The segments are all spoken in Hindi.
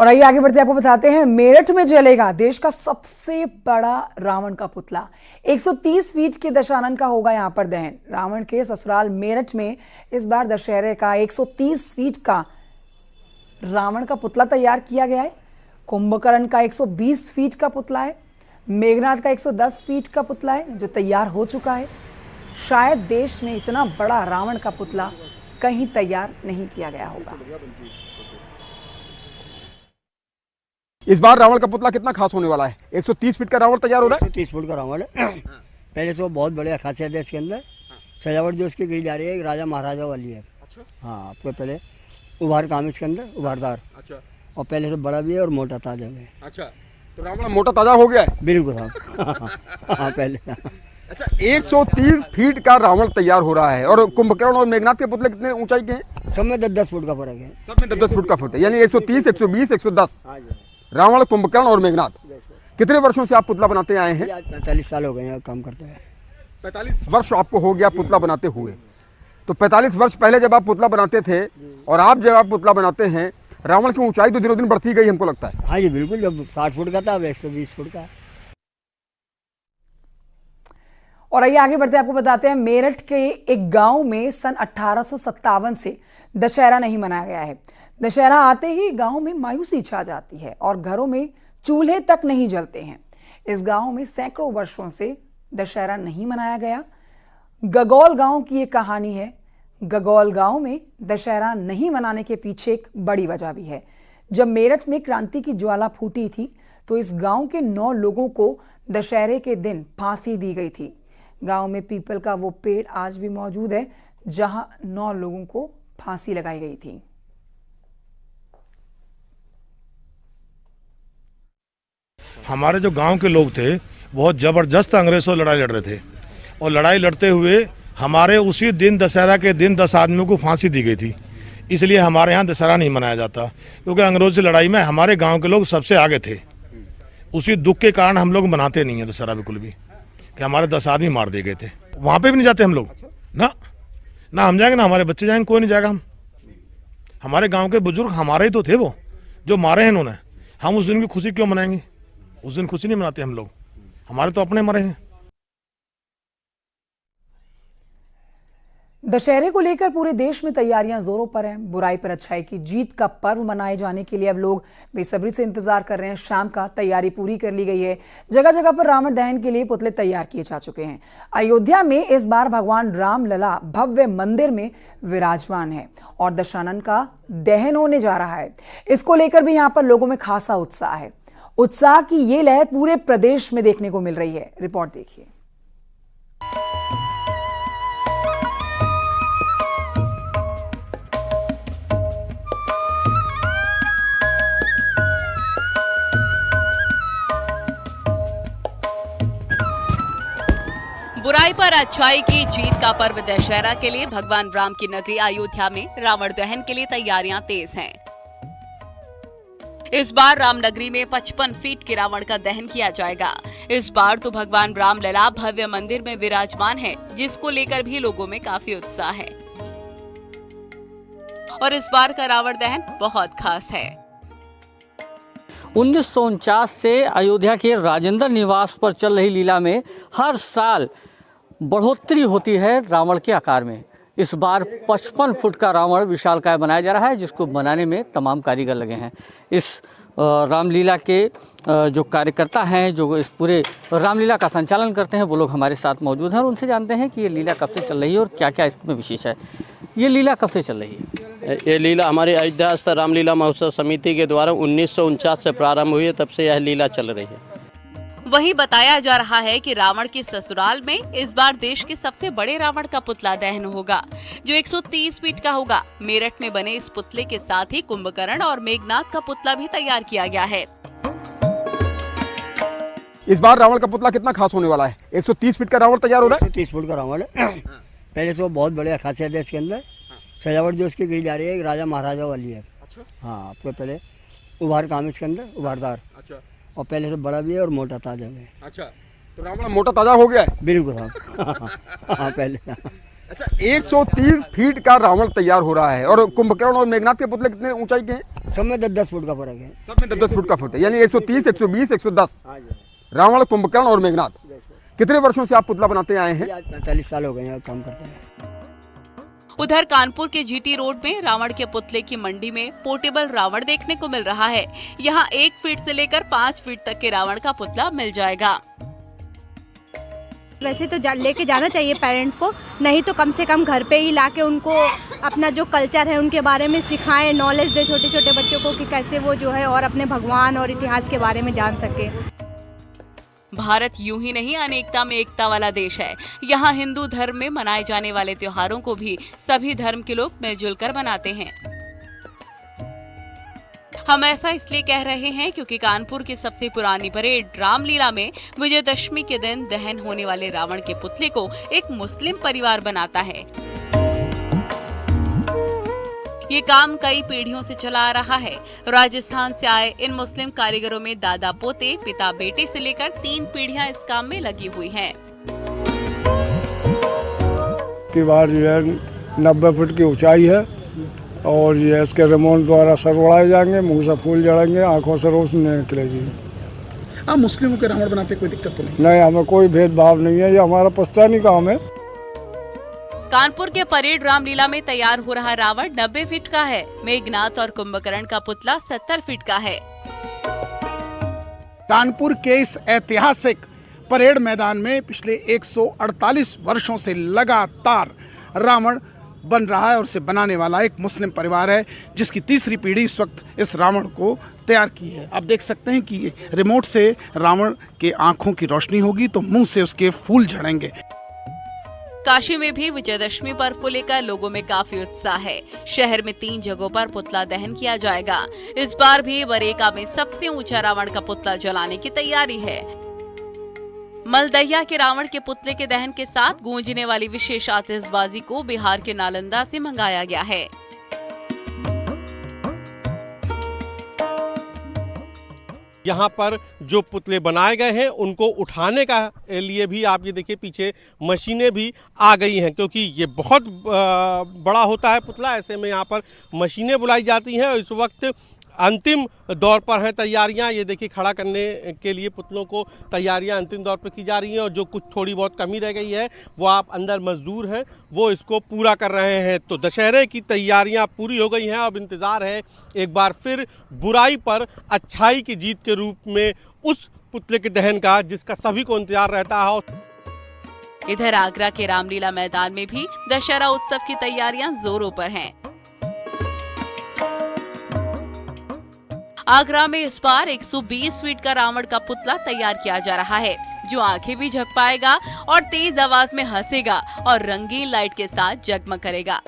और आइए आगे बढ़ते आपको बताते हैं, मेरठ में जलेगा देश का सबसे बड़ा रावण का पुतला। 130 फीट के दशानन का होगा यहां पर दहन। रावण के ससुराल मेरठ में इस बार दशहरे का 130 फीट का रावण का पुतला तैयार किया गया है। कुंभकर्ण का 120 फीट का पुतला है। मेघनाथ का 110 फीट का पुतला है जो तैयार हो चुका है। शायद देश में इतना बड़ा रावण का पुतला कहीं तैयार नहीं किया गया होगा। इस बार रावण का पुतला कितना खास होने वाला है? 130 फीट का रावण तैयार हो रहा है। 130 फुट का रावण है। पहले तो बहुत बढ़िया खासियत है इसके अंदर। सजावट जो इसकी करी जा रही है राजा महाराजा वाली है। हाँ, आपको पहले उभार काम इसके अंदर उभारदार। अच्छा। और पहले से बड़ा भी है और मोटा ताजा भी है। अच्छा, तो रावण मोटा ताजा हो गया है। बिल्कुल हाँ। हाँ पहले। अच्छा, 130 फीट का रावण तैयार हो रहा है। और कुंभकर्ण और मेघनाथ के पुतले कितने ऊंचाई के हैं? सब में 10-10 फुट का फर्क है। सब में 10-10 फुट का फुट है, यानी 130, 120, 110। रावण, कुंभकर्ण और मेघनाथ। कितने वर्षों से आप पुतला बनाते आए हैं? 45 साल हो गए हैं काम करते हैं। 45 वर्ष आपको हो गया पुतला बनाते हुए। तो 45 वर्ष पहले जब आप पुतला बनाते थे और आप जब आप पुतला बनाते हैं, रावण की ऊंचाई तो दिनों दिन बढ़ती गई हमको लगता है। हाँ जी बिल्कुल, जब 60 फुट का था अब 120 फुट का। और आइए आगे बढ़ते आपको बताते हैं, मेरठ के एक गांव में सन 1857 से दशहरा नहीं मनाया गया है। दशहरा आते ही गांव में मायूसी छा जाती है और घरों में चूल्हे तक नहीं जलते हैं। इस गांव में सैकड़ों वर्षों से दशहरा नहीं मनाया गया। गगौल गांव की ये कहानी है। गगौल गांव में दशहरा नहीं मनाने के पीछे एक बड़ी वजह भी है। जब मेरठ में क्रांति की ज्वाला फूटी थी तो इस गांव के 9 लोगों को दशहरे के दिन फांसी दी गई थी। गांव में पीपल का वो पेड़ आज भी मौजूद है जहां 9 लोगों को फांसी लगाई गई थी। हमारे जो गांव के लोग थे बहुत ज़बरदस्त अंग्रेज़ों से लड़ाई लड़ रहे थे और लड़ाई लड़ते हुए हमारे उसी दिन दशहरा के दिन 10 आदमियों को फांसी दी गई थी। इसलिए हमारे यहाँ दशहरा नहीं मनाया जाता, क्योंकि अंग्रेज़ों से लड़ाई में हमारे गांव के लोग सबसे आगे थे। उसी दुख के कारण हम लोग मनाते नहीं हैं दशहरा बिल्कुल भी, कि हमारे 10 आदमी मार दिए गए थे। वहाँ पे भी नहीं जाते हम लोग। ना हम जाएंगे ना हमारे बच्चे जाएंगे, कोई नहीं जाएगा। हम हमारे गाँव के बुजुर्ग हमारे ही तो थे, वो जो मारे हैं इन्होंने। हम उस दिन की खुशी क्यों मनाएंगे? उस दिन खुशी नहीं मनाते हम लोग, हमारे तो अपने मरे हैं। दशहरे को लेकर पूरे देश में तैयारियां जोरों पर हैं। बुराई पर अच्छाई की जीत का पर्व मनाए जाने के लिए अब लोग बेसब्री से इंतजार कर रहे हैं। शाम का तैयारी पूरी कर ली गई है। जगह जगह पर रावण दहन के लिए पुतले तैयार किए जा चुके हैं। अयोध्या में इस बार भगवान राम लला भव्य मंदिर में विराजमान है और दशानन का दहन होने जा रहा है। इसको लेकर भी यहाँ पर लोगों में खासा उत्साह है। उत्साह की ये लहर पूरे प्रदेश में देखने को मिल रही है। रिपोर्ट देखिए। बुराई पर अच्छाई की जीत का पर्व दशहरा के लिए भगवान राम की नगरी अयोध्या में रावण दहन के लिए तैयारियां तेज हैं। इस बार रामनगरी में 55 फीट के रावण का दहन किया जाएगा। इस बार तो भगवान राम लला भव्य मंदिर में विराजमान है, जिसको लेकर भी लोगों में काफी उत्साह है। और इस बार का रावण दहन बहुत खास है। 1949 से अयोध्या के राजेंद्र निवास पर चल रही लीला में हर साल बढ़ोतरी होती है रावण के आकार में। इस बार 55 फुट का रावण विशालकाय बनाया जा रहा है, जिसको बनाने में तमाम कारीगर लगे हैं। इस रामलीला के जो कार्यकर्ता हैं, जो इस पूरे रामलीला का संचालन करते हैं, वो लोग हमारे साथ मौजूद हैं और उनसे जानते हैं कि ये लीला कब से चल रही है और क्या क्या इसमें विशेष है। ये लीला कब से चल रही है? ये लीला हमारी अयोध्यास्थ रामलीला महोत्सव समिति के द्वारा 1949 से प्रारंभ हुई है, तब से यह लीला चल रही है। वहीं बताया जा रहा है कि रावण के ससुराल में इस बार देश के सबसे बड़े रावण का पुतला दहन होगा, जो 130 फीट का होगा। मेरठ में बने इस पुतले के साथ ही कुंभकर्ण और मेघनाथ का पुतला भी तैयार किया गया है। इस बार रावण का पुतला कितना खास होने वाला है? 130 फीट का रावण तैयार हो रहा है। 130 फुट का रावण है। पहले तो बहुत बढ़िया खासियत है इसके अंदर। सजावट जो इसकी करी जा रही है राजा महाराजा वाली है। हाँ, आपको पहले उभार काम इसके अंदर उभारदार। अच्छा। और पहले से बड़ा भी है और मोटा ताजा भी है। अच्छा, तो रावण मोटा ताजा हो गया है। बिल्कुल हाँ। हाँ पहले। अच्छा, 130 फीट का रावण तैयार हो रहा है और कुंभकर्ण और मेघनाथ के पुतले कितने ऊंचाई के हैं? सब में 10-10 फुट का फर्क है। सब में 10-10 फुट का फुट है, यानी 130, 120, 110। हाँ जी, रावण, कुंभकर्ण और मेघनाथ। कितने वर्षों से आप पुतला बनाते आए हैं? आज 45 साल हो गए हैं काम करते हैं। उधर कानपुर के जीटी रोड में रावण के पुतले की मंडी में पोर्टेबल रावण देखने को मिल रहा है। यहाँ 1 फीट से लेकर 5 फीट तक के रावण का पुतला मिल जाएगा। वैसे तो लेके जाना चाहिए पेरेंट्स को, नहीं तो कम से कम घर पे ही लाके उनको अपना जो कल्चर है उनके बारे में सिखाएं, नॉलेज दे छोटे छोटे बच्चों को कि कैसे वो जो है और अपने भगवान और इतिहास के बारे में जान सके। भारत यूं ही नहीं अनेकता में एकता वाला देश है। यहाँ हिंदू धर्म में मनाए जाने वाले त्योहारों को भी सभी धर्म के लोग मिलजुल कर मनाते हैं। हम ऐसा इसलिए कह रहे हैं क्योंकि कानपुर की सबसे पुरानी परेड रामलीला में विजयदशमी के दिन दहन होने वाले रावण के पुतले को एक मुस्लिम परिवार बनाता है। ये काम कई पीढ़ियों से चला आ रहा है। राजस्थान से आए इन मुस्लिम कारीगरों में दादा पोते, पिता बेटे से लेकर 3 पीढ़ियां इस काम में लगी हुई हैं। की बार जो है 90 फुट की ऊंचाई है और ये इसके रिमोट द्वारा सर उड़ाए जाएंगे, मुंह से फूल जड़ेंगे, आंखों से रोशनी निकलेगी। आप मुस्लिमों के रावण बनाते कोई दिक्कत तो नहीं? नहीं, हमें कोई भेदभाव नहीं है, ये हमारा पुश्तैनी काम है। कानपुर के परेड रामलीला में तैयार हो रहा रावण 90 फीट का है। मेघनाथ और कुंभकर्ण का पुतला 70 फीट का है। कानपुर के इस ऐतिहासिक परेड मैदान में पिछले 148 वर्षों से लगातार रावण बन रहा है और उसे बनाने वाला एक मुस्लिम परिवार है जिसकी तीसरी पीढ़ी इस वक्त इस रावण को तैयार की है। आप देख सकते हैं कि रिमोट से रावण के आंखों की रोशनी होगी तो मुंह से उसके फूल झड़ेंगे। काशी में भी विजयदशमी पर्व को लेकर लोगों में काफी उत्साह है। शहर में 3 जगहों पर पुतला दहन किया जाएगा। इस बार भी बरेका में सबसे ऊंचा रावण का पुतला जलाने की तैयारी है। मलदहिया के रावण के पुतले के दहन के साथ गूंजने वाली विशेष आतिशबाजी को बिहार के नालंदा से मंगाया गया है। यहाँ पर जो पुतले बनाए गए हैं उनको उठाने का लिए भी आप ये देखिए पीछे मशीनें भी आ गई हैं, क्योंकि ये बहुत बड़ा होता है पुतला। ऐसे में यहाँ पर मशीनें बुलाई जाती हैं और इस वक्त अंतिम दौर पर हैं तैयारियां। ये देखिए खड़ा करने के लिए पुतलों को तैयारियां अंतिम दौर पर की जा रही हैं और जो कुछ थोड़ी बहुत कमी रह गई है वो आप अंदर मजदूर हैं वो इसको पूरा कर रहे हैं। तो दशहरे की तैयारियां पूरी हो गई हैं। अब इंतज़ार है एक बार फिर बुराई पर अच्छाई की जीत के रूप में उस पुतले के दहन का जिसका सभी को इंतजार रहता है। इधर आगरा के रामलीला मैदान में भी दशहरा उत्सव की तैयारियां जोरों पर हैं। आगरा में इस बार 120 फीट का रावण का पुतला तैयार किया जा रहा है जो आंखें भी झपक पाएगा और तेज आवाज में हंसेगा और रंगीन लाइट के साथ जगमग करेगा।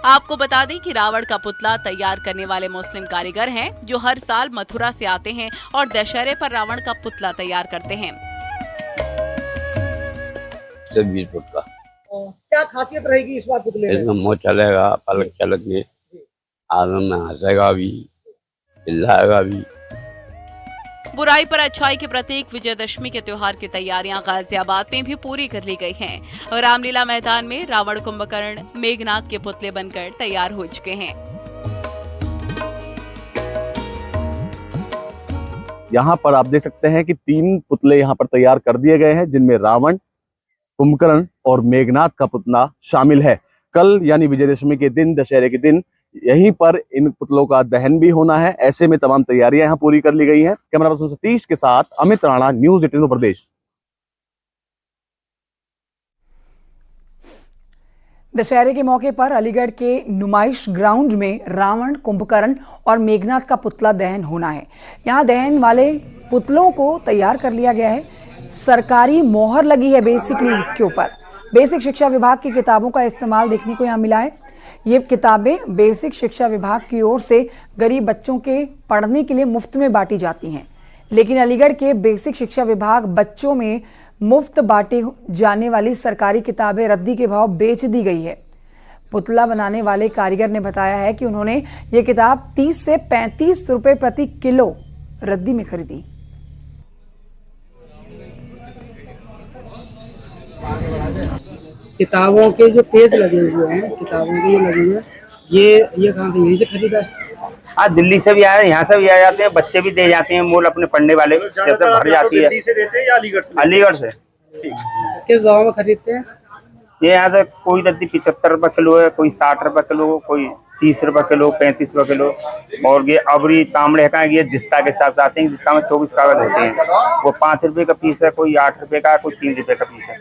आपको बता दें कि रावण का पुतला तैयार करने वाले मुस्लिम कारीगर हैं जो हर साल मथुरा से आते हैं और दशहरे पर रावण का पुतला तैयार करते हैं। 20 फुट का क्या खासियत रहेगी इस बार पुतले में? इसमें मुँह चलेगा, पलक चलेंगे, आदमी में हंसेगा भी, चिल्लाएगा भी। बुराई पर अच्छाई के प्रतीक विजयदशमी के त्योहार की तैयारियां गाजियाबाद में भी पूरी कर ली गई हैं और रामलीला मैदान में रावण, कुंभकर्ण, मेघनाथ के पुतले बनकर तैयार हो चुके हैं। यहाँ पर आप देख सकते हैं कि 3 पुतले यहाँ पर तैयार कर दिए गए हैं जिनमें रावण, कुंभकर्ण और मेघनाथ का पुतला शामिल है। कल यानी विजयदशमी के दिन, दशहरे के दिन यहीं पर इन पुतलों का दहन भी होना है। ऐसे में तमाम तैयारियां यहाँ पूरी कर ली गई हैं। कैमरा पर्सन सतीश के साथ अमित राणा, न्यूज़ 18 उत्तर प्रदेश। दशहरे के मौके पर अलीगढ़ के नुमाइश ग्राउंड में रावण, कुंभकर्ण और मेघनाथ का पुतला दहन होना है। यहाँ दहन वाले पुतलों को तैयार कर लिया गया है। सरकारी मोहर लगी है बेसिकली इसके ऊपर। बेसिक शिक्षा विभाग की किताबों का इस्तेमाल देखने को यहाँ मिला है। ये किताबें बेसिक शिक्षा विभाग की ओर से गरीब बच्चों के पढ़ने के लिए मुफ्त में बांटी जाती हैं, लेकिन अलीगढ़ के बेसिक शिक्षा विभाग बच्चों में मुफ्त बांटी जाने वाली सरकारी किताबें रद्दी के भाव बेच दी गई है। पुतला बनाने वाले कारीगर ने बताया है कि उन्होंने ये किताब 30 से 35 रुपए प्रति किलो रद्दी में खरीदी। किताबों के जो पेज लगे हुए हैं, किताबों के जो लगे हुए हैं, ये कहाँ से, यहीं से खरीदा? हाँ, दिल्ली से भी आए, यहाँ से भी आ जाते हैं, बच्चे भी दे जाते हैं मूल अपने पढ़ने वाले, जैसे भर जाती है। दिल्ली से देते हैं या अलीगढ़ से? अलीगढ़ से। किस भाव में खरीदते हैं? ये यहाँ से कोई दर्दी 75 रुपए किलो है, कोई 60 रुपए किलो, कोई 30 रुपए किलो, 35 रुपए किलो। और ये अबरी तांबड़े का ये जिस्ता के साथ आते हैं, जिस्ता में 24 कागज होते हैं, वो 5 रुपए का पीस है, कोई 8 रुपए का, कोई 3 रुपए का पीस है।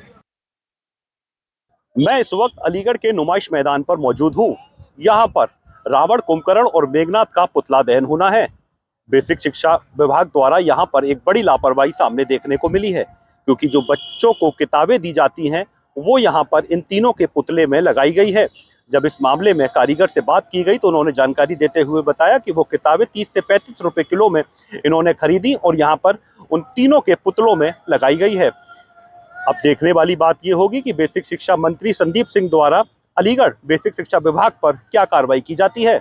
मैं इस वक्त अलीगढ़ के नुमाइश मैदान पर मौजूद हूँ। यहाँ पर रावण, कुंभकर्ण और मेघनाथ का पुतला दहन होना है। बेसिक शिक्षा विभाग द्वारा यहाँ पर एक बड़ी लापरवाही सामने देखने को मिली है, क्योंकि जो बच्चों को किताबें दी जाती हैं वो यहाँ पर इन तीनों के पुतले में लगाई गई है। जब इस मामले में कारीगर से बात की गई तो उन्होंने जानकारी देते हुए बताया कि वो किताबें 30 से 35 रुपए किलो में इन्होंने खरीदी और यहाँ पर उन तीनों के पुतलों में लगाई गई है। अब देखने वाली बात ये होगी कि बेसिक शिक्षा मंत्री संदीप सिंह द्वारा अलीगढ़ बेसिक शिक्षा विभाग पर क्या कार्रवाई की जाती है।